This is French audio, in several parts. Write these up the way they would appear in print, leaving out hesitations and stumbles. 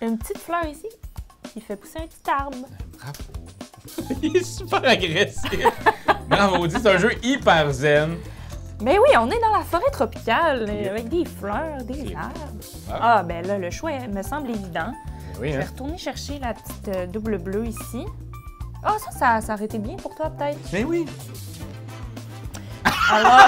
une petite fleur ici qui fait pousser un petit arbre. Bravo. Il est super agressif. Bravo, c'est un jeu hyper zen. Ben oui, on est dans la forêt tropicale avec des fleurs, des arbres. Ah, ben là, le choix me semble évident. Oui, Je vais retourner chercher la petite double bleue ici. Ah, ça aurait été bien pour toi, peut-être. Mais oui. Alors...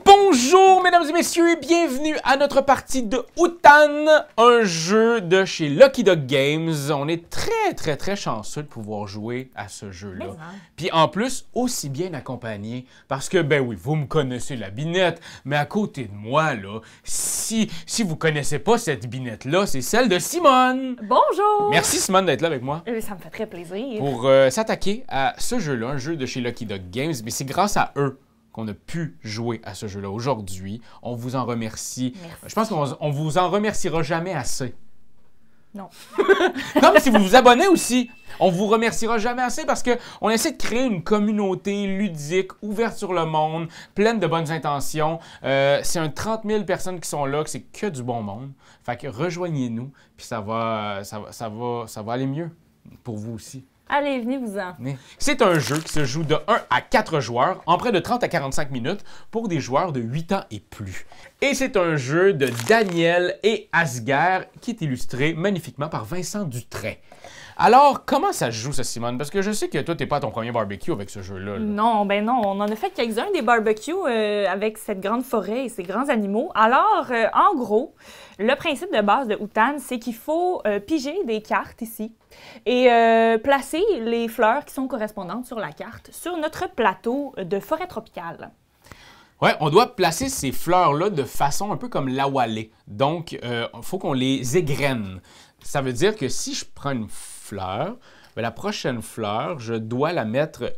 Bonjour mesdames et messieurs et bienvenue à notre partie de Outan, un jeu de chez Lucky Dog Games. On est très chanceux de pouvoir jouer à ce jeu-là. Puis en plus, aussi bien accompagné, parce que ben oui, vous me connaissez la binette, mais à côté de moi, là, si vous connaissez pas cette binette-là, c'est celle de Simone. Bonjour! Merci Simone d'être là avec moi. Ça me fait très plaisir. Pour s'attaquer à ce jeu-là, un jeu de chez Lucky Dog Games, mais c'est grâce à eux qu'on a pu jouer à ce jeu-là aujourd'hui. On vous en remercie. Merci. Je pense qu'on vous en remerciera jamais assez. Non. Comme si vous vous abonnez aussi. On vous remerciera jamais assez parce qu'on essaie de créer une communauté ludique, ouverte sur le monde, pleine de bonnes intentions. C'est un 30 000 personnes qui sont là, que c'est que du bon monde. Fait que rejoignez-nous, puis ça va aller mieux pour vous aussi. Allez, venez-vous-en. C'est un jeu qui se joue de 1 à 4 joueurs en près de 30 à 45 minutes pour des joueurs de 8 ans et plus. Et c'est un jeu de Daniel et Asger qui est illustré magnifiquement par Vincent Dutray. Alors, comment ça se joue, ça, Simone? Parce que je sais que toi, t'es pas à ton premier barbecue avec ce jeu-là. Là. Non, ben non. On en a fait quelques-uns des barbecues avec cette grande forêt et ces grands animaux. Alors, en gros, le principe de base de Outan, c'est qu'il faut piger des cartes ici et placer les fleurs qui sont correspondantes sur la carte sur notre plateau de forêt tropicale. Oui, on doit placer ces fleurs-là de façon un peu comme l'awalé. Donc, il faut qu'on les égrène. Ça veut dire que si je prends une fleur, bien, la prochaine fleur, je dois la mettre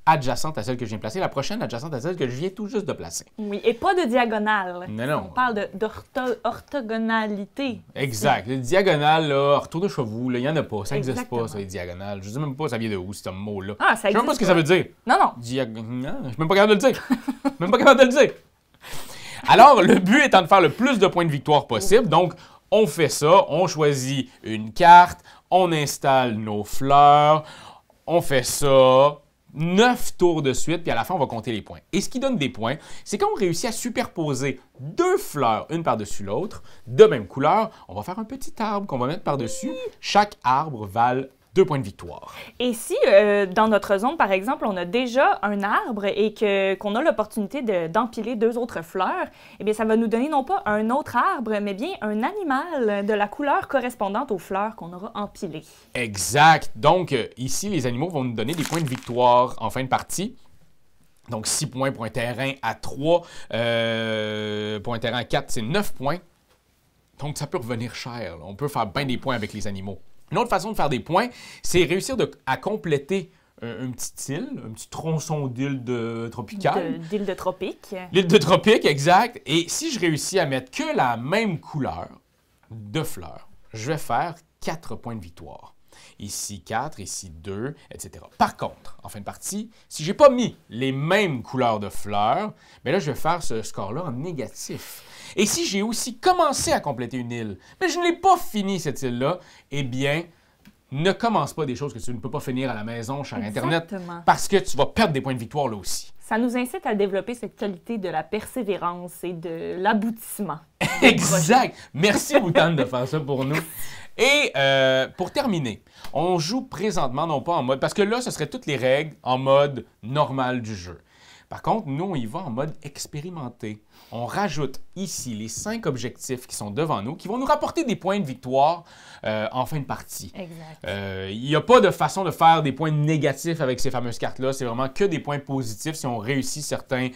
adjacente à celle que je viens de placer, la prochaine adjacente à celle que je viens tout juste de placer. Oui, et pas de diagonale. Non. On parle d'orthogonalité. Exact. Les diagonales, là, retour de chevaux, il n'y en a pas. Ça n'existe pas, ça, les diagonales. Je ne sais même pas ça vient de où, ce mot-là. Ah, ça existe. Je ne sais même pas ce que ça veut dire. Non. Je suis même pas capable de le dire. Même pas capable de le dire. Alors, le but étant de faire le plus de points de victoire possible, donc on fait ça, on choisit une carte, on installe nos fleurs, on fait ça 9 tours de suite, puis à la fin, on va compter les points. Et ce qui donne des points, c'est quand on réussit à superposer 2 fleurs, une par-dessus l'autre, de même couleur, on va faire un petit arbre qu'on va mettre par-dessus. Chaque arbre vale 2 points de victoire. Et si, dans notre zone, par exemple, on a déjà un arbre et qu'on a l'opportunité d'empiler 2 autres fleurs, eh bien, ça va nous donner non pas un autre arbre, mais bien un animal de la couleur correspondante aux fleurs qu'on aura empilées. Exact. Donc, ici, les animaux vont nous donner des points de victoire en fin de partie. Donc, 6 points pour un terrain à 3. Pour un terrain à 4, c'est 9 points. Donc, ça peut revenir cher. Là. On peut faire bien des points avec les animaux. Une autre façon de faire des points, c'est réussir à compléter une petite île, un petit tronçon d'île tropicale. D'île de tropique. L'île de tropique, exact. Et si je réussis à mettre que la même couleur de fleurs, je vais faire 4 points de victoire. Ici 4, ici 2, etc. Par contre, en fin de partie, si je n'ai pas mis les mêmes couleurs de fleurs, bien là, je vais faire ce score-là en négatif. Et si j'ai aussi commencé à compléter une île, mais je ne l'ai pas fini cette île-là, eh bien, ne commence pas des choses que tu ne peux pas finir à la maison, cher Internet, parce que tu vas perdre des points de victoire là aussi. Ça nous incite à développer cette qualité de la persévérance et de l'aboutissement. Exact! Merci, Outan, de faire ça pour nous. Et pour terminer, on joue présentement non pas en mode... Parce que là, ce serait toutes les règles en mode normal du jeu. Par contre, nous, on y va en mode expérimenté. On rajoute ici les 5 objectifs qui sont devant nous, qui vont nous rapporter des points de victoire en fin de partie. Exact. Il n'y a pas de façon de faire des points négatifs avec ces fameuses cartes-là. C'est vraiment que des points positifs si on réussit certains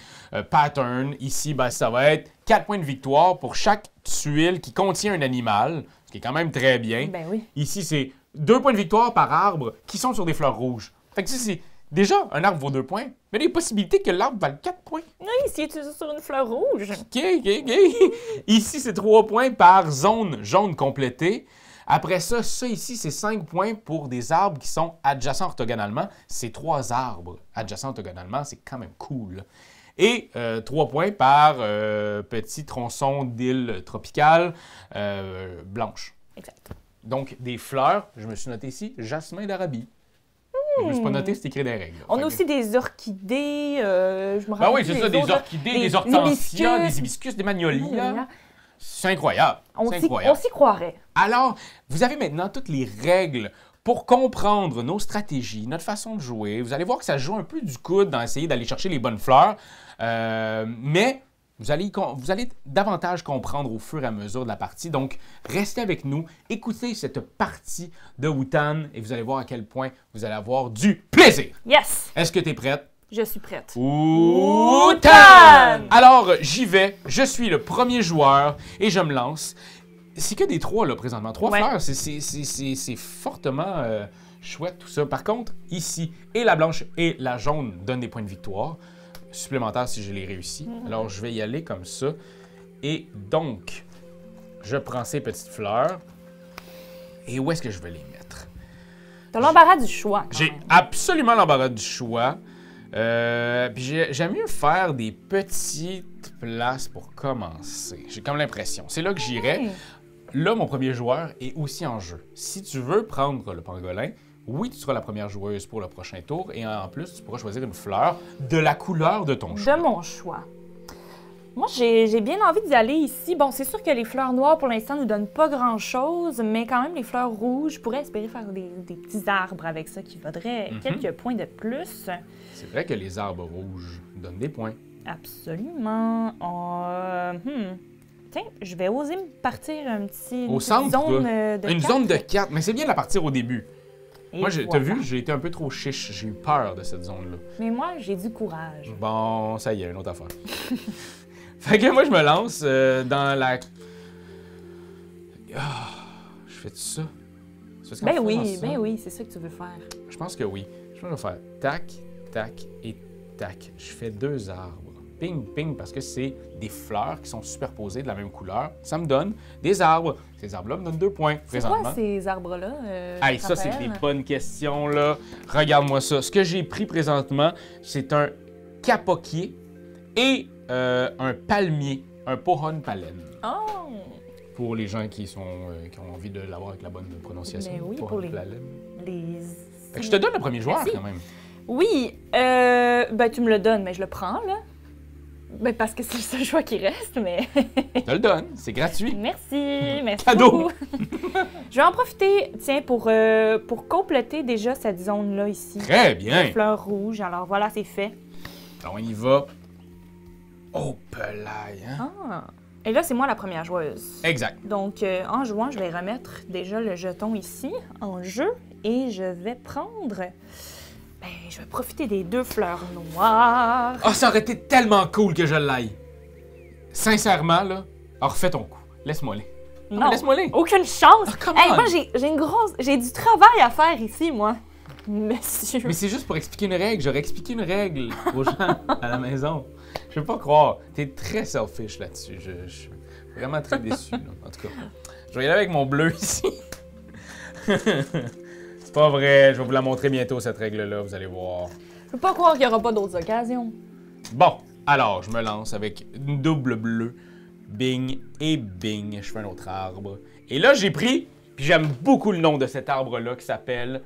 patterns. Ici, ben, ça va être 4 points de victoire pour chaque tuile qui contient un animal, ce qui est quand même très bien. Ben oui. Ici, c'est 2 points de victoire par arbre qui sont sur des fleurs rouges. Fait que c'est... Déjà, un arbre vaut 2 points, mais il y a des possibilités que l'arbre vale 4 points. Oui, si tu es sur une fleur rouge. OK. Ici, c'est 3 points par zone jaune complétée. Après ça, ça ici, c'est 5 points pour des arbres qui sont adjacents orthogonalement. C'est 3 arbres adjacents orthogonalement, c'est quand même cool. Et 3 points par petit tronçon d'île tropicale blanche. Exact. Donc, des fleurs, je me suis noté ici, jasmin d'Arabie. Je ne me suis pas noté, c'est écrit dans les règles. On a aussi des orchidées, je me rappelle. Oui, c'est ça, des orchidées, des hortensias, des hibiscus, des magnolias. C'est incroyable. On s'y croirait. Alors, vous avez maintenant toutes les règles pour comprendre nos stratégies, notre façon de jouer. Vous allez voir que ça joue un peu du coude dans essayer d'aller chercher les bonnes fleurs. Mais vous allez davantage comprendre au fur et à mesure de la partie. Donc, restez avec nous, écoutez cette partie de Wotan et vous allez voir à quel point vous allez avoir du plaisir. Yes! Est-ce que tu es prête? Je suis prête. Wotan! Alors, j'y vais. Je suis le premier joueur et je me lance. C'est que des 3 là présentement. 3 fleurs, c'est fortement chouette tout ça. Par contre, ici, et la blanche et la jaune donnent des points de victoire supplémentaires si je les réussis. Alors, je vais y aller comme ça. Et donc, je prends ces petites fleurs. Et où est-ce que je vais les mettre? T'as l'embarras du choix. J'ai absolument l'embarras du choix. Puis j'aime mieux faire des petites places pour commencer. J'ai comme l'impression. C'est là que j'irai. Là, mon premier joueur est aussi en jeu. Si tu veux prendre le pangolin, oui, tu seras la première joueuse pour le prochain tour. Et en plus, tu pourras choisir une fleur de la couleur de ton choix. De mon choix. Moi, j'ai bien envie d'y aller ici. Bon, c'est sûr que les fleurs noires, pour l'instant, ne nous donnent pas grand-chose, mais quand même, les fleurs rouges, je pourrais espérer faire des petits arbres avec ça qui vaudraient quelques points de plus. C'est vrai que les arbres rouges donnent des points. Absolument. Tiens, je vais oser me partir une au centre, zone de 4. Une zone de 4, mais c'est bien de la partir au début. Et moi, voilà. t'as vu, j'ai été un peu trop chiche. J'ai eu peur de cette zone-là. Mais moi, j'ai du courage. Bon, ça y est, une autre affaire. Fait que moi, je me lance dans la... je fais tout ça? Ben oui, c'est ça que tu veux faire. Je pense que oui. Je pense que je vais faire tac, tac et tac. Je fais 2 arbres. Ping, ping, parce que c'est des fleurs qui sont superposées de la même couleur. Ça me donne des arbres. Ces arbres-là me donnent 2 points, présentement. C'est quoi ces arbres-là? Hey, ça, c'est des bonnes questions, là. Regarde-moi ça. Ce que j'ai pris présentement, c'est un capoquier et un palmier, un pohon palen. Oh! Pour les gens qui ont envie de l'avoir avec la bonne prononciation. Mais oui, pour les... Fait que je te donne le premier joueur, quand même. Oui, ben tu me le donnes, mais je le prends, là. Ben parce que c'est le seul choix qui reste, mais... Je te le donne, c'est gratuit. Merci Cadeau! beaucoup. Je vais en profiter, tiens, pour compléter déjà cette zone-là ici. Très bien! Les fleurs rouges, alors voilà, c'est fait. Alors, on y va. Oh, pelaille, hein? Ah! Et là, c'est moi la première joueuse. Exact. Donc, en jouant, je vais remettre déjà le jeton ici, en jeu, et je vais prendre... Ben, je vais profiter des 2 fleurs noires. Ah, ça aurait été tellement cool que je l'aille. Sincèrement, là, alors refais ton coup. Laisse-moi aller. Non, laisse-moi aller. aucune chance. Ah, come Hey, on. moi, j'ai du travail à faire ici, moi. Monsieur. Mais c'est juste pour expliquer une règle. J'aurais expliqué une règle aux gens à la maison. Je peux pas croire. T'es très selfish là-dessus. Je suis vraiment très déçu, là. En tout cas, je vais y aller avec mon bleu ici. C'est pas vrai. Je vais vous la montrer bientôt, cette règle-là. Vous allez voir. Je peux pas croire qu'il y aura pas d'autres occasions. Bon, alors, je me lance avec une double bleue. Bing et bing. Je fais un autre arbre. Et là, j'ai pris, puis j'aime beaucoup le nom de cet arbre-là qui s'appelle...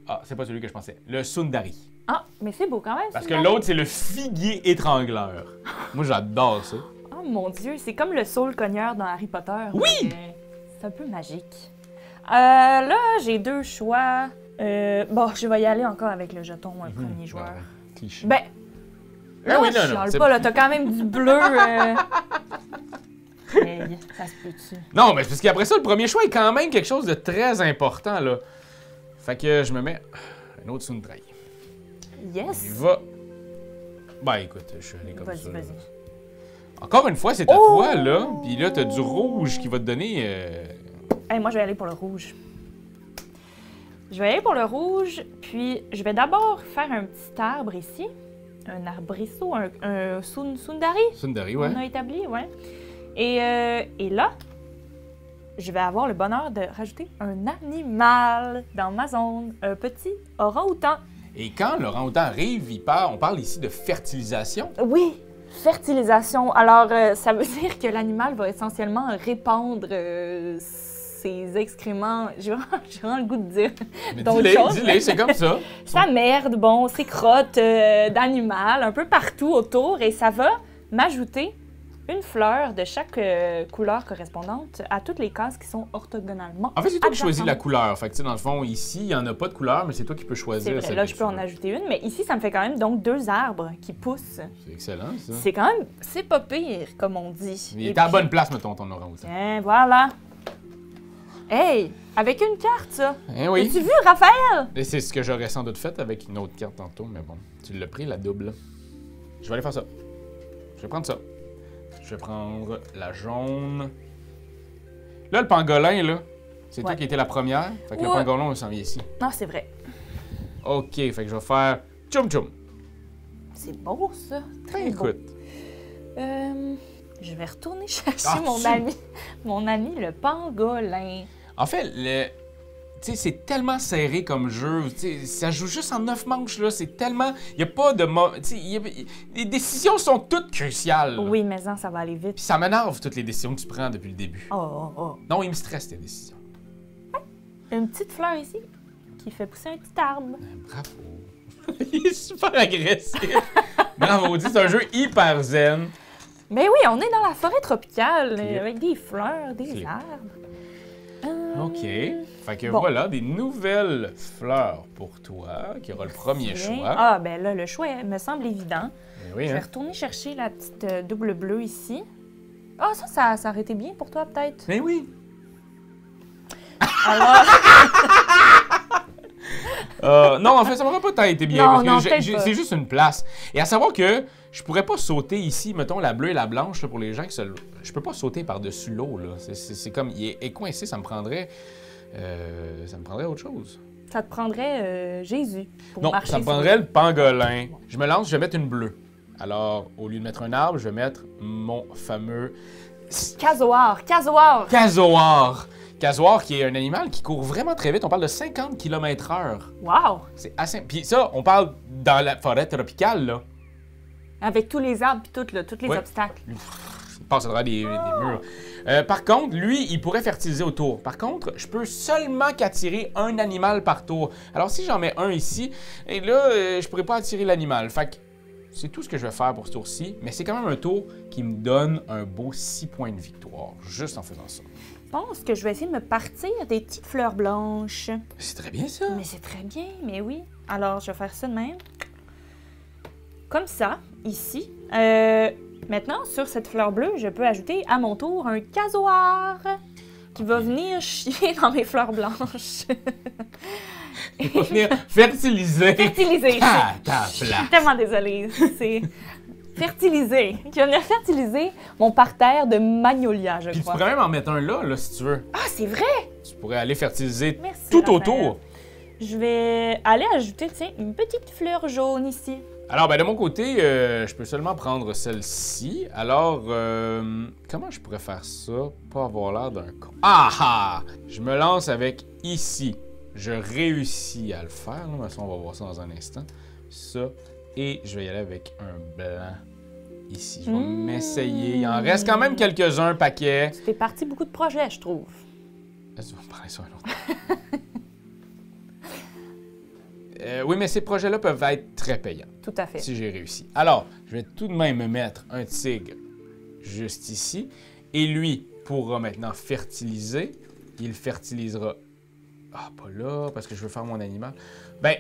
Ah, c'est pas celui que je pensais. Le Sundari. Ah, mais c'est beau quand même. Parce que l'autre, c'est le figuier étrangleur. Moi, j'adore ça. Oh mon Dieu, c'est comme le saule cogneur dans Harry Potter. Oui! C'est un peu magique. Là, j'ai 2 choix. Bon, je vais y aller encore avec le jeton, un premier joueur. Cliché. Ben, là, oui, je chiale pas, là, t'as quand même du bleu. Hey, ça se peut-tu? Non, mais c'est parce qu'après ça, le premier choix est quand même quelque chose de très important, là. Fait que je me mets un autre Sundari. Yes! Il va... Ben, écoute, je suis allé comme ça. Vas-y. Encore une fois, c'est à toi, là. Puis là, t'as du rouge qui va te donner... Hey, moi, je vais aller pour le rouge. Je vais aller pour le rouge, puis je vais d'abord faire un petit arbre ici. Un arbrisseau, un Sundari. Sundari, ouais. On a établi, ouais. Et là, je vais avoir le bonheur de rajouter un animal dans ma zone, un petit orang-outan. Et quand l'orang-outan arrive, on parle ici de fertilisation. Oui, fertilisation. Alors, ça veut dire que l'animal va essentiellement répandre ses excréments. J'ai vraiment le goût de dire d'autres choses. Dis-les, c'est comme ça. Sa merde, bon, ses crottes d'animal, un peu partout autour, et ça va m'ajouter une fleur de chaque couleur correspondante à toutes les cases qui sont orthogonalement. En fait, c'est toi qui choisis la couleur. Fait que, tu sais, dans le fond, ici, il n'y en a pas de couleur, mais c'est toi qui peux choisir. C'est vrai, là, je peux en ajouter une, mais ici, ça me fait quand même donc 2 arbres qui poussent. C'est excellent, ça. C'est quand même, c'est pas pire, comme on dit. Il est à la bonne place, mettons, ton orang-outan. Tiens, voilà. Hey, avec une carte, ça. Eh oui. As-tu vu, Raphaël? Et c'est ce que j'aurais sans doute fait avec une autre carte tantôt, mais bon, tu l'as pris, la double. Je vais aller faire ça. Je vais prendre ça. Je vais prendre la jaune. Là, le pangolin, là, c'est toi qui étais la première. Fait que le pangolin, on s'en vient ici. Non, c'est vrai. OK, fait que je vais faire tchoum tchoum. C'est beau, ça. Très beau. Écoute. Je vais retourner chercher mon ami le pangolin. En fait, tu sais, c'est tellement serré comme jeu. Ça joue juste en 9 manches, là. C'est tellement... Il n'y a pas de... Les décisions sont toutes cruciales. Là. Oui, mais ça va aller vite. Puis ça m'énerve, toutes les décisions que tu prends depuis le début. Oh. Non, il me stresse, tes décisions. Une petite fleur ici qui fait pousser un petit arbre. Bravo. Il est super agressif. Bravo, c'est un jeu hyper zen. Mais oui, on est dans la forêt tropicale, avec des fleurs, des arbres. OK. Fait que voilà, des nouvelles fleurs pour toi, qui aura le premier choix. Ah, ben là, le choix me semble évident. Oui, je vais retourner chercher la petite double bleue ici. Ah, ça aurait été bien pour toi, peut-être. Mais oui. Alors... non, en fait, ça m'aurait pas été bien. Non, parce que non, c'est juste une place. Et à savoir que je pourrais pas sauter ici, mettons, la bleue et la blanche, là, pour les gens qui se... Je peux pas sauter par-dessus l'eau, là. C'est comme... Il est coincé, ça me prendrait autre chose. Ça te prendrait Jésus pour non, marcher ça me prendrait le pangolin. Je me lance, je vais mettre une bleue. Alors, au lieu de mettre un arbre, je vais mettre mon fameux... Casoar! Casoar, qui est un animal qui court vraiment très vite. On parle de 50 km/h. Wow! C'est assez... Puis ça, on parle dans la forêt tropicale, là. Avec tous les arbres et tous les obstacles. Il passe à travers des murs. Par contre, lui, il pourrait fertiliser autour. Par contre, je peux seulement qu'attirer un animal par tour. Alors, si j'en mets un ici, et là, je pourrais pas attirer l'animal. Fait que c'est tout ce que je vais faire pour ce tour-ci. Mais c'est quand même un tour qui me donne un beau 6 points de victoire, juste en faisant ça. Je pense que je vais essayer de me partir des petites fleurs blanches. C'est très bien, ça. Mais c'est très bien, mais oui. Alors, je vais faire ça de même. Comme ça, ici. Maintenant, sur cette fleur bleue, je peux ajouter à mon tour un casoar qui va venir chier dans mes fleurs blanches. Il va venir fertiliser. Fertiliser. Ah, ta Je suis place. tellement désolée. C'est fertiliser. Qui va venir fertiliser mon parterre de magnolia, je Puis tu crois. pourrais même en mettre un là, si tu veux. Ah, c'est vrai! Tu pourrais aller fertiliser Merci, tout Raphaël. autour. Je vais aller ajouter, tiens, une petite fleur jaune ici. Alors, ben de mon côté, je peux seulement prendre celle-ci. Alors, comment je pourrais faire ça? Pas avoir l'air d'un con. Ah ah! Je me lance avec ici. Je réussis à le faire. Là. On va voir ça dans un instant. Ça. Et je vais y aller avec un blanc ici. Je vais m'essayer. Il en reste quand même quelques-uns paquets. Tu fais partie beaucoup de projets, je trouve. Est-ce que tu vas me parler ça un autre? Oui, mais ces projets-là peuvent être très payants. Tout à fait. Si j'ai réussi. Alors, je vais tout de même me mettre un tigre juste ici. Et lui pourra maintenant fertiliser. Il fertilisera... Ah, pas là, parce que je veux faire mon animal. Ben,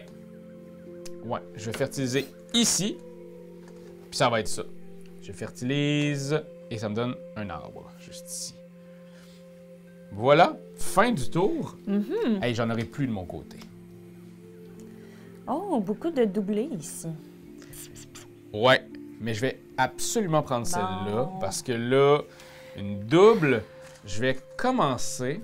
ouais, je vais fertiliser ici. Puis ça va être ça. Je fertilise et ça me donne un arbre, juste ici. Voilà, fin du tour. Hey, j'en aurai plus de mon côté. Oh, beaucoup de doublés ici. Ouais, mais je vais absolument prendre celle-là parce que là, une double, je vais commencer.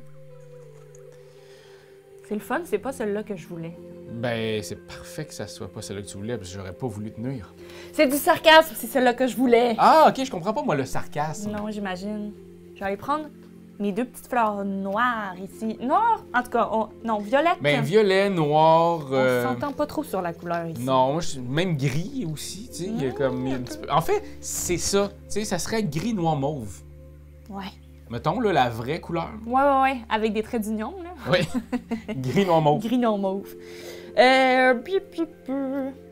C'est le fun, c'est pas celle-là que je voulais. Ben, c'est parfait que ça soit pas celle-là que tu voulais parce que j'aurais pas voulu te nuire. C'est du sarcasme, c'est celle-là que je voulais. Ah, ok, je comprends pas moi le sarcasme. Non, j'imagine. Je vais aller prendre mes deux petites fleurs noires ici. Noires? En tout cas, non, violettes. Ben, violet, noir... On s'entend pas trop sur la couleur ici. Non, moi, même gris aussi, tu sais, il y a comme un petit peu... En fait, c'est ça, tu sais, ça serait gris, noir, mauve. Ouais. Mettons, là, la vraie couleur. Ouais, avec des traits d'union, là. Oui, gris, noir, mauve. Gris, noir, mauve.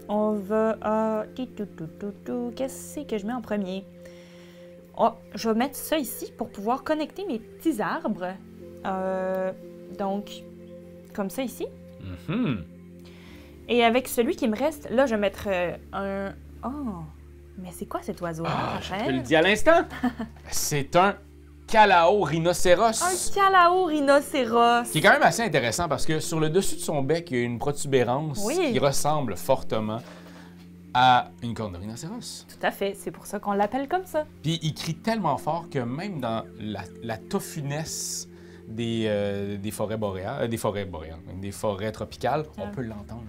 On va à... Qu'est-ce que je mets en premier? Oh, je vais mettre ça ici pour pouvoir connecter mes petits arbres. Donc, comme ça ici. Mm-hmm. Et avec celui qui me reste, là, je vais mettre un... Oh! Mais c'est quoi cet oiseau-là, Je te Raphaël? le dis à l'instant. C'est un calao rhinocéros. Un calao rhinocéros. Qui est quand même assez intéressant parce que sur le dessus de son bec, il y a une protubérance Oui. qui ressemble fortement à une corne de rhinocéros. Tout à fait, c'est pour ça qu'on l'appelle comme ça. Puis il crie tellement fort que même dans la toffunesse des forêts boréales, des forêts tropicales, on peut l'entendre.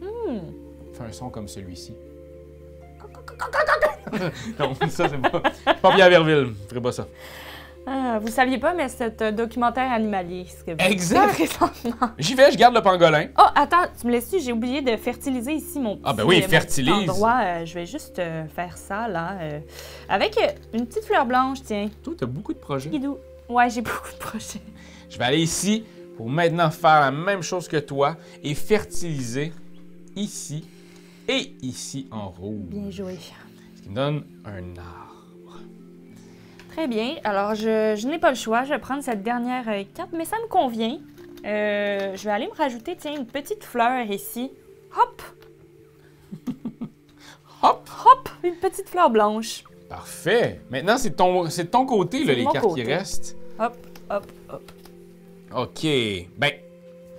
Il fait un son comme celui-ci. Non, ça c'est pas bien à Verville, je ferais pas ça. Vous saviez pas, mais c'est un documentaire animalier. Ce que vous Exact. faites présentement. J'y vais, je garde le pangolin. Oh, attends, tu me laisses-tu? J'ai oublié de fertiliser ici mon petit, Ah ben oui, mon fertilise. petit endroit. Je vais juste faire ça, là. Avec une petite fleur blanche, tiens. Toi, t'as beaucoup de projets. Guidou. Ouais, j'ai beaucoup de projets. Je vais aller ici pour maintenant faire la même chose que toi et fertiliser ici et ici en rouge. Bien joué. Ce qui me donne un arbre. Très bien. Alors, je n'ai pas le choix. Je vais prendre cette dernière carte, mais ça me convient. Je vais aller me rajouter, tiens, une petite fleur ici. Hop! Hop! Hop! Une petite fleur blanche. Parfait. Maintenant, c'est de ton côté, là, C'est de les mon cartes côté. qui restent. Hop, hop, hop. OK. Ben,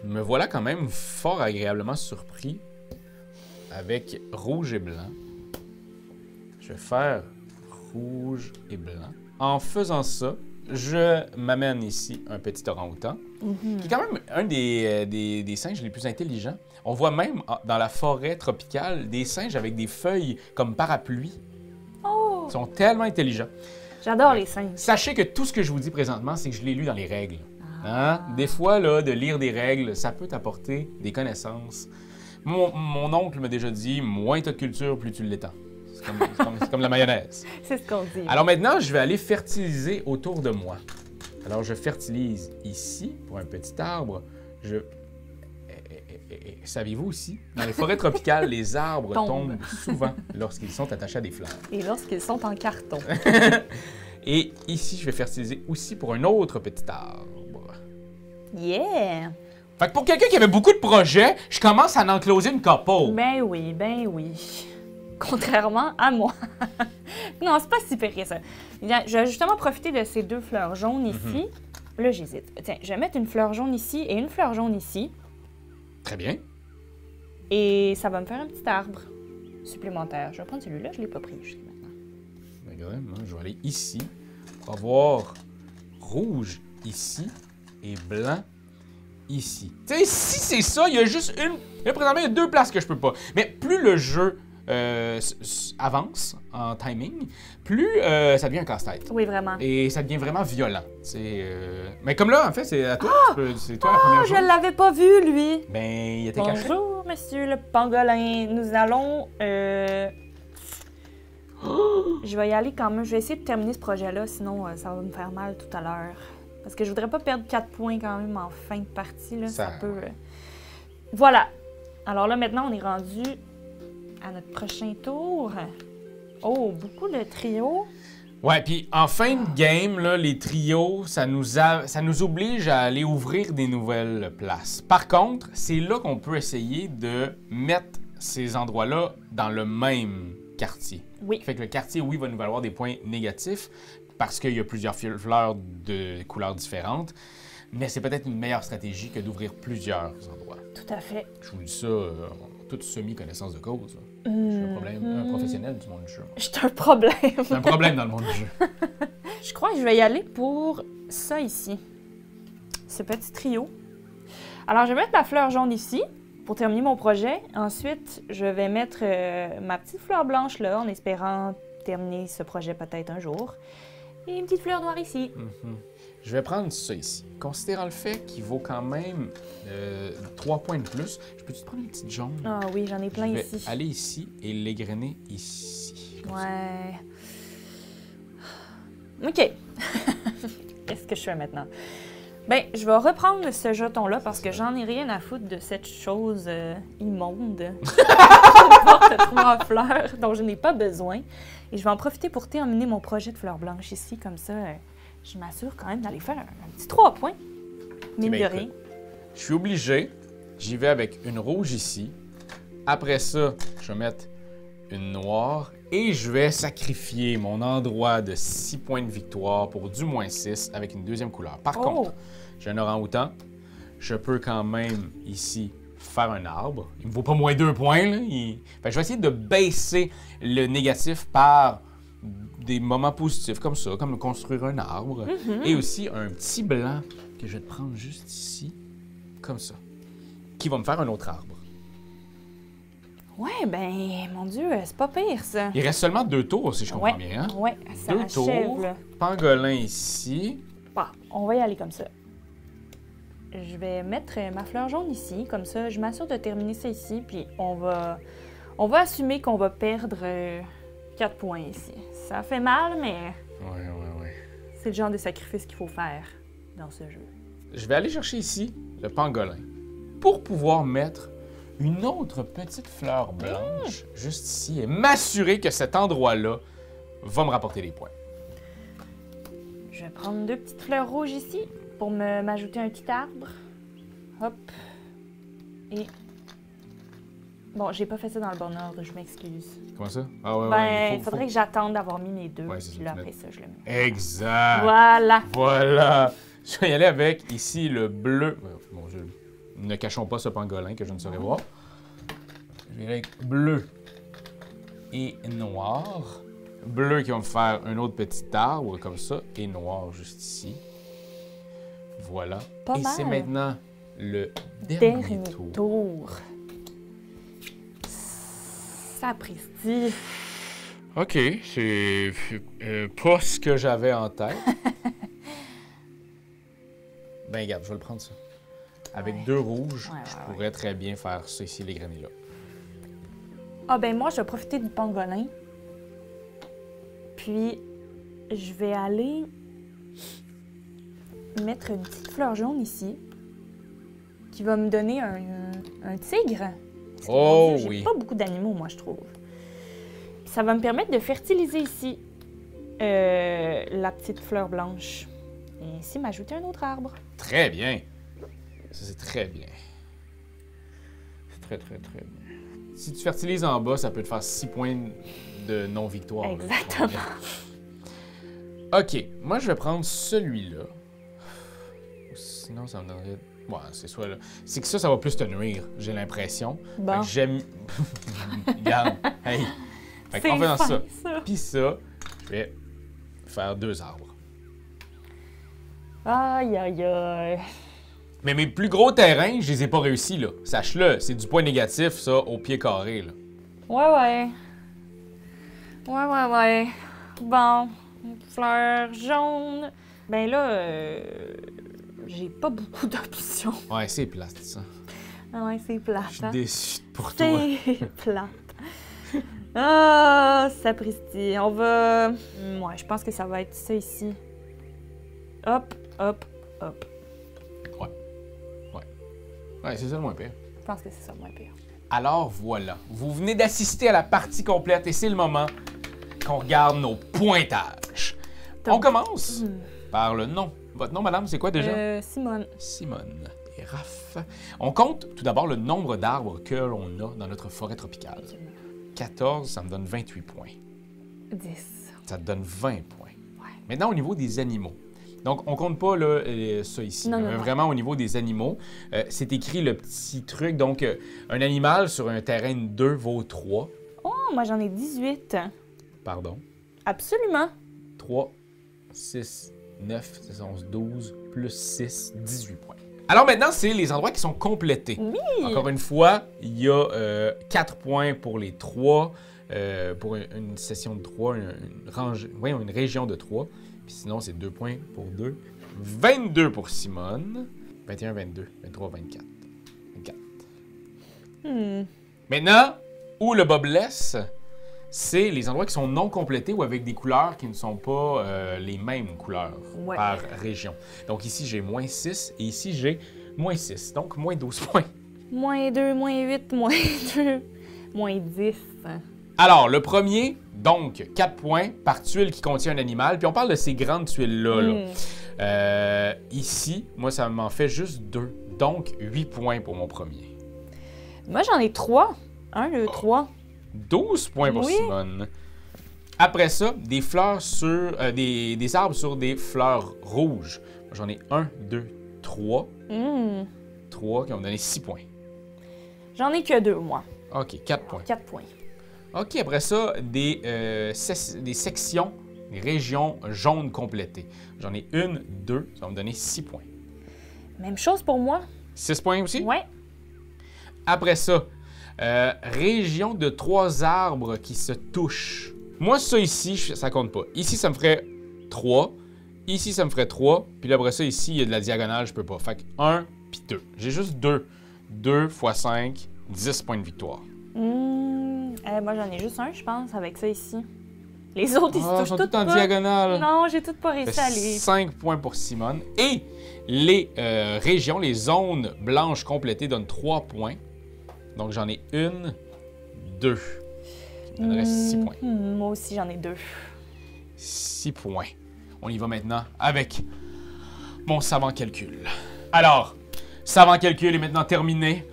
me voilà quand même fort agréablement surpris avec rouge et blanc. Je vais faire rouge et blanc. En faisant ça, je m'amène ici un petit orang-outan, qui est quand même un des singes les plus intelligents. On voit même dans la forêt tropicale des singes avec des feuilles comme parapluie. Oh! Ils sont tellement intelligents. J'adore les singes. Sachez que tout ce que je vous dis présentement, c'est que je l'ai lu dans les règles. Hein? Des fois, là, de lire des règles, ça peut t'apporter des connaissances. Mon oncle m'a déjà dit, moins tu as de culture, plus tu l'étends. C'est comme la mayonnaise. C'est ce qu'on dit. Alors maintenant, je vais aller fertiliser autour de moi. Alors, je fertilise ici pour un petit arbre. Saviez-vous aussi, dans les forêts tropicales, les arbres tombent souvent lorsqu'ils sont attachés à des fleurs. Et lorsqu'ils sont en carton. Et ici, je vais fertiliser aussi pour un autre petit arbre. Yeah! Fait que pour quelqu'un qui avait beaucoup de projets, je commence à en closer une couple. Ben oui, ben oui. Contrairement à moi. Non, c'est pas si pire ça. Je vais justement profiter de ces deux fleurs jaunes ici. Là, j'hésite. Tiens, je vais mettre une fleur jaune ici et une fleur jaune ici. Très bien. Et ça va me faire un petit arbre supplémentaire. Je vais prendre celui-là, je l'ai pas pris jusqu'à maintenant. Regarde, moi, je vais aller ici pour avoir rouge ici et blanc ici. Tu sais, si c'est ça, il y a juste une... Là, présentement, il y a deux places que je peux pas. Mais plus le jeu avance en timing, plus ça devient un casse-tête. Oui, vraiment. Et ça devient vraiment violent. Mais comme là, en fait, c'est à toi. C'est toi la première Oh, je chose. l'avais pas vu, lui. Ben, il était caché. Bonjour, monsieur le pangolin. Nous allons... Je vais y aller quand même. Je vais essayer de terminer ce projet-là, sinon ça va me faire mal tout à l'heure. Parce que je voudrais pas perdre 4 points quand même en fin de partie. Là. Ça peut... Voilà. Alors là, maintenant, on est rendu à notre prochain tour. Oh, beaucoup de trios. Ouais, puis en fin de game, là, les trios, ça nous oblige à aller ouvrir des nouvelles places. Par contre, c'est là qu'on peut essayer de mettre ces endroits-là dans le même quartier. Oui. Fait que le quartier, oui, va nous valoir des points négatifs parce qu'il y a plusieurs fleurs de couleurs différentes, mais c'est peut-être une meilleure stratégie que d'ouvrir plusieurs endroits. Tout à fait. Je vous dis ça toute semi-connaissance de cause. Je suis un professionnel du monde du jeu. J'ai un problème. C'est un problème dans le monde du jeu. Je crois que je vais y aller pour ça ici. Ce petit trio. Alors, je vais mettre ma fleur jaune ici pour terminer mon projet. Ensuite, je vais mettre ma petite fleur blanche là, en espérant terminer ce projet peut-être un jour. Et une petite fleur noire ici. Je vais prendre ça ici. Considérant le fait qu'il vaut quand même 3 points de plus, je peux-tu te prendre une petite jaune? Ah oui, j'en ai plein Je vais ici. aller ici et l'égrener ici. Comme ça. Ouais. OK. Qu'est-ce que je fais maintenant? Ben, je vais reprendre ce jeton-là parce que j'en ai rien à foutre de cette chose immonde. Une porte 3 fleurs dont je n'ai pas besoin. Et je vais en profiter pour terminer mon projet de fleurs blanches ici. Comme ça, je m'assure quand même d'aller faire un petit 3 points. Mine de ben, rien. écoute, je suis obligé. J'y vais avec une rouge ici. Après ça, je vais mettre une noire. Et je vais sacrifier mon endroit de 6 points de victoire pour du moins 6 avec une deuxième couleur. Par contre, j'ai un orang-outan. Je peux quand même ici faire un arbre. Il me vaut pas moins 2 points. Là. Fait que je vais essayer de baisser le négatif par des moments positifs comme ça, comme construire un arbre. Et aussi un petit blanc que je vais te prendre juste ici, comme ça, qui va me faire un autre arbre. Ouais, ben, mon Dieu, c'est pas pire, ça. Il reste seulement 2 tours, si je comprends bien. Hein? Ouais, ça 2 achève, tours. là. Pangolin ici. Bon, on va y aller comme ça. Je vais mettre ma fleur jaune ici, comme ça, je m'assure de terminer ça ici, puis on va assumer qu'on va perdre 4 points ici. Ça fait mal, mais Ouais. c'est le genre de sacrifice qu'il faut faire dans ce jeu. Je vais aller chercher ici le pangolin pour pouvoir mettre une autre petite fleur blanche juste ici et m'assurer que cet endroit-là va me rapporter des points. Je vais prendre 2 petites fleurs rouges ici pour m'ajouter un petit arbre. Hop. Et... Bon, j'ai pas fait ça dans le bon ordre, je m'excuse. Comment ça? Ah ouais, Ben, il faudrait que j'attende d'avoir mis mes 2, Ouais, c'est puis ça, là, tu après mets- ça, je le mets. Exact! Voilà! Voilà! Je vais y aller avec ici le bleu. Bon, ne cachons pas ce pangolin que je ne saurais voir. Je vais y aller avec bleu et noir. Bleu qui va me faire un autre petit arbre comme ça et noir juste ici. Voilà. Pas et mal. c'est maintenant le dernier Dernier tour. tour. Sapristi. OK, c'est pas ce que j'avais en tête. Ben, regarde, je vais le prendre ça. Avec Ouais. 2 rouges, Ouais, je ouais, pourrais très bien faire ça ici, les grenets là. Ah ben moi, je vais profiter du pangolin. Puis, je vais aller mettre une petite fleur jaune ici qui va me donner un tigre. Parce que, Oh mon Dieu, oui. J'ai pas beaucoup d'animaux, moi, je trouve. Puis ça va me permettre de fertiliser ici la petite fleur blanche. Et ici, m'ajouter un autre arbre. Très bien. Ça, c'est très bien. C'est très bien. Si tu fertilises en bas, ça peut te faire 6 points de non-victoire. là. Exactement. OK, moi, je vais prendre celui-là. Sinon, ça me donnerait... Ouais, c'est soit là. C'est que ça va plus te nuire, j'ai l'impression. Bon. Fait que j'aime... Regarde, hey. Fait qu'on fait dans ça. ça. Puis ça, je vais faire 2 arbres. Aïe, aïe, aïe. Mais mes plus gros terrains, je les ai pas réussis, là. Sache-le, c'est du point négatif, ça, au pied carré, là. Ouais. Bon, une fleur jaune. Ben là, j'ai pas beaucoup d'options. Ouais, c'est plate, ça. Ah ouais, c'est plate. Je suis Hein? déçu pour toi. C'est plate. Ah, sapristi. On va... Ouais, je pense que ça va être ça ici. Hop. Ouais, c'est ça le moins pire. Je pense que c'est ça le moins pire. Alors voilà, vous venez d'assister à la partie complète et c'est le moment qu'on regarde nos pointages. On commence par le nom. Votre nom, madame, c'est quoi déjà? Simone. Simone et Raph. On compte tout d'abord le nombre d'arbres que l'on a dans notre forêt tropicale. 14, ça me donne 28 points. 10. Ça te donne 20 points. Ouais. Maintenant, au niveau des animaux. Donc, on compte pas là, ça ici. Non, mais non. vraiment, au niveau des animaux, c'est écrit le petit truc. Donc, un animal sur un terrain de 2 vaut 3. Oh, moi j'en ai 18. Pardon. Absolument. 3, 6, 9, 11, 12, plus 6, 18 points. Alors maintenant, c'est les endroits qui sont complétés. Oui. Encore une fois, il y a 4 points pour les 3, pour une session de 3, une région de 3. Puis sinon, c'est 2 points pour 2, 22 pour Simone. 21, 22, 23, 24. 24. Maintenant, où le bas blesse, c'est les endroits qui sont non complétés ou avec des couleurs qui ne sont pas les mêmes couleurs par région. Donc ici, j'ai moins 6 et ici, j'ai moins 6. Donc, moins 12 points. Moins 2, moins 8, moins 2, moins 10. Alors, le premier, donc, 4 points par tuile qui contient un animal. Puis on parle de ces grandes tuiles-là. Là. Ici, moi, ça m'en fait juste 2. Donc, 8 points pour mon premier. Moi, j'en ai 3. 1, 2, 3. 12 points pour Simone. Après ça, des fleurs sur... des arbres sur des fleurs rouges. J'en ai 1, 2, 3. 3 qui vont me donné 6 points. J'en ai que 2, moi. OK, 4 points. 4 points. OK, après ça, des sections, des régions jaunes complétées. J'en ai 1, 2, ça va me donner 6 points. Même chose pour moi. 6 points aussi? Oui. Après ça, région de 3 arbres qui se touchent. Moi, ça ici, ça compte pas. Ici, ça me ferait 3. Ici, ça me ferait 3. Puis là, après ça, ici, il y a de la diagonale, je peux pas. Fait que 1 puis 2. J'ai juste 2. 2 x 5, 10 points de victoire. Moi, j'en ai juste un, je pense, avec ça ici. Les autres, ils se touchent sont toutes tout en pas. diagonale. Non, j'ai toutes pas réussi à les... 5 points pour Simone. Et les régions, les zones blanches complétées donnent 3 points. Donc, j'en ai 1, 2. Il me reste 6 points. Moi aussi, j'en ai 2. 6 points. On y va maintenant avec mon savant calcul. Alors, savant calcul est maintenant terminé.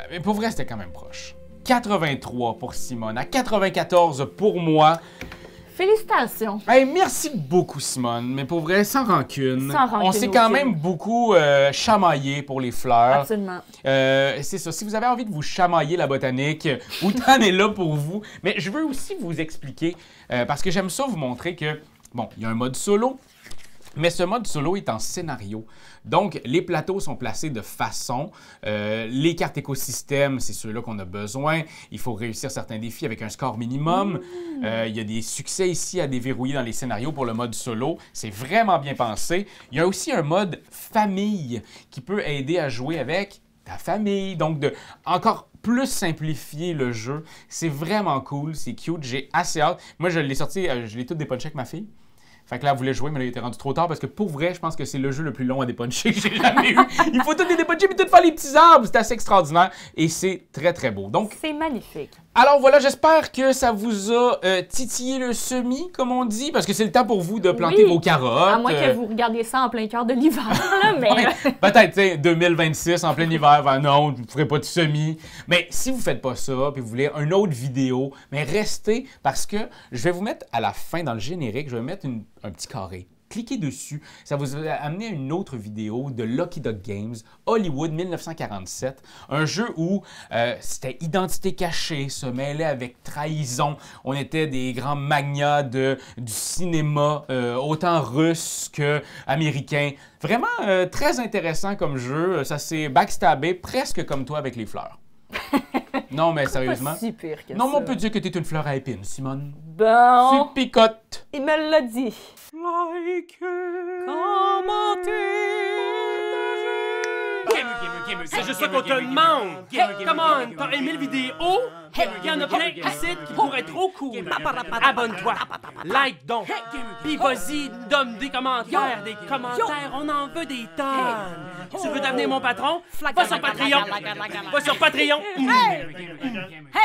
Mais pour vrai, c'était quand même proche. 83 pour Simone, à 94 pour moi. Félicitations. Hey, merci beaucoup, Simone. Mais pour vrai, sans rancune. Sans rancune On s'est quand aucune. même beaucoup chamaillé pour les fleurs. Absolument. C'est ça. Si vous avez envie de vous chamailler la botanique, Outan est là pour vous. Mais je veux aussi vous expliquer, parce que j'aime ça vous montrer que, bon, il y a un mode solo, mais ce mode solo est en scénario. Donc, les plateaux sont placés de façon. Les cartes écosystèmes, c'est ceux-là qu'on a besoin. Il faut réussir certains défis avec un score minimum. Il y a des succès ici à déverrouiller dans les scénarios pour le mode solo. C'est vraiment bien pensé. Il y a aussi un mode famille qui peut aider à jouer avec ta famille. Donc, de encore plus simplifier le jeu. C'est vraiment cool, c'est cute. J'ai assez hâte. Moi, je l'ai sorti, je l'ai tout dépunché avec ma fille. Fait que là, elle voulait jouer, mais là, il était rendu trop tard parce que pour vrai, je pense que c'est le jeu le plus long à dépuncher que j'ai jamais eu. Il faut tout les dépuncher puis tout faire les petits arbres. C'est assez extraordinaire et c'est très, très beau. Donc, c'est magnifique. Alors voilà, j'espère que ça vous a titillé le semis, comme on dit, parce que c'est le temps pour vous de planter vos carottes. À moins que vous regardiez ça en plein cœur de l'hiver, là, mais... Ouais, peut-être, tu sais, 2026, en plein hiver, ben non, vous ne ferez pas de semis. Mais si vous ne faites pas ça, puis vous voulez une autre vidéo, mais restez, parce que je vais vous mettre à la fin, dans le générique, je vais mettre un petit carré. Cliquez dessus, ça vous va amener à une autre vidéo de Lucky Duck Games, Hollywood 1947, un jeu où c'était identité cachée, se mêlait avec trahison. On était des grands magnats du cinéma, autant russe qu'américain. Vraiment très intéressant comme jeu, ça s'est backstabé presque comme toi avec les fleurs. Non, mais sérieusement. Pas si pire que non, ça. mais on peut dire que t'es une fleur à épines, Simone. Bon. Tu picotes. Il me l'a dit. Like C'est juste ça qu'on te demande! Hey, come on! T'as aimé le vidéo? Il y en a plein ici qui pourraient être trop cool! Abonne-toi! Like donc! Puis vas-y, donne des commentaires! Des commentaires, on en veut des tonnes! Tu veux devenir mon patron? Va sur Patreon! Va sur Patreon! Hey!